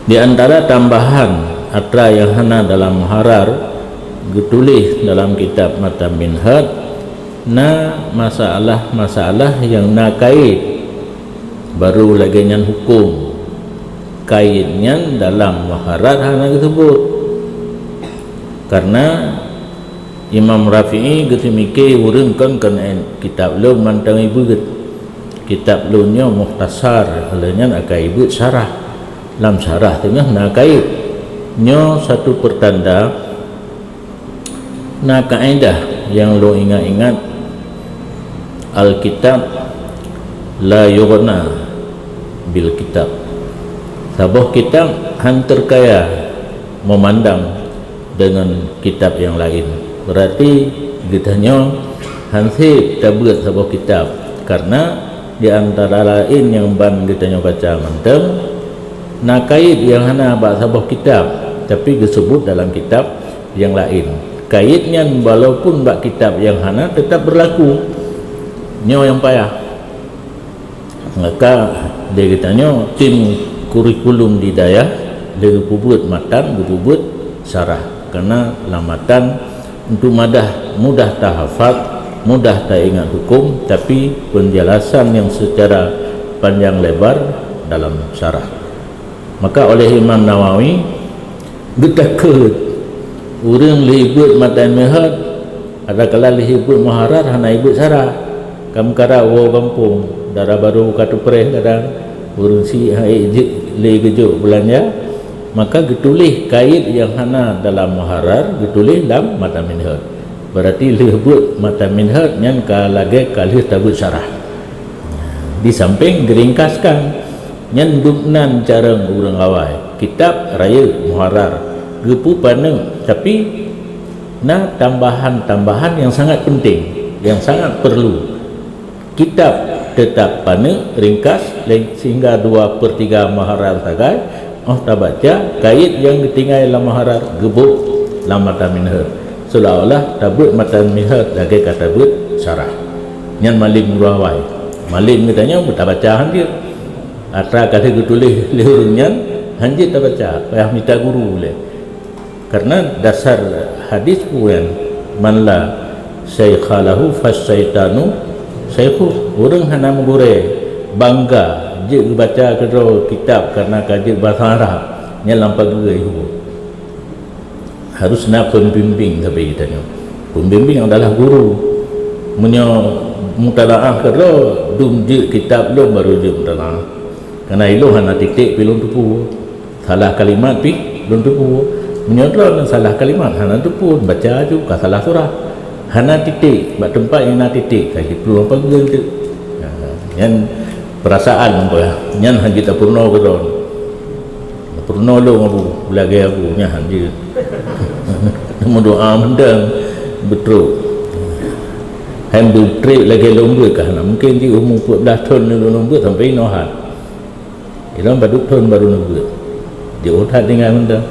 Di antara tambahan atra yang hana dalam muharar ditulis dalam kitab Mata Minhaj na masalah-masalah yang na kait baru lagi nyan hukum kaitnya dalam muharar hana disebut. Karena Imam Rafi'i getimike urungkan kan kitab lu mantang ibu kitab lu nya mukhtasar halanya akai ibu syarah lam syarah tengah na kait nya satu pertanda na kaedah yang lu ingat-ingat Alkitab la yughna bil kitab. Sabuh kitab hantar kaya memandang dengan kitab yang lain. Berarti ditanya hansip tabuat sabuh kitab, karena di antara lain yang ban ditanya baca mantap na kait yang hana ba sabuh kitab tapi disebut dalam kitab yang lain. Kaitnya walaupun bak kitab yang hana tetap berlaku nyo yang payah. Maka dia katanya tim kurikulum di daya dia pubut matan pubut syarah, karena lamatan untuk mudah tahafaz, mudah tak ingat hukum, tapi penjelasan yang secara panjang lebar dalam syarah. Maka oleh Imam Nawawi getakut urang lihibut Mata Minhaj ada kala lihibut muharar hana ibut syarah kam kara wo kampung darah baru katu pereh kadang urang si hai le gejuk belanja, maka getulih kait yang hana dalam muharar getulih dalam Mata Minhaj. Berarti lihibut Mata Minhaj nyan ka lage kalih tabut syarah. Di samping geringkaskan nyan duknan cara urang awai kitab raya muharar gepu paneng, tapi na tambahan-tambahan yang sangat penting, yang sangat perlu. Kitab tetap paneng ringkas sehingga 2/3 muharar tagai tak baca kait yang ditinggal dalam muharar gebuk dalam Mata Minhaj, seolah-olah tabut Mata Minhaj lagi kata but syarah. Nyan malim ruawai malim katanya tak baca hadir atra kata getulis lihurunyan hanjit tak baca payah minta guru boleh. Karena dasar hadis puan man la syaikhalahu fasyaitanu syaikhu, orang hana menggure bangga je baca kedua kitab karena kaji bahasa Arab nya lampau gerai harus nak pembimbing sampai kitanya. Pembimbing adalah guru munyo mutalaah kedua dum je kitab lo baru je mutalaah, karena ilo hana titik pilon tupu salah kalimat pi belum tupu menyodor salah kalimat hana tu pun baca juga salah surah hana titik bak tempat yang na titik kali perlu apa gitu yang perasaan apa ya nyan haji tak purno kedon purno lo ngabu lagi aku nya haji mau doa mendang betul handle trip lagi lomba kan mungkin di umur 14 tahun lomba sampai nohat ilang baduk tahun baru lomba dia otak dengan mendang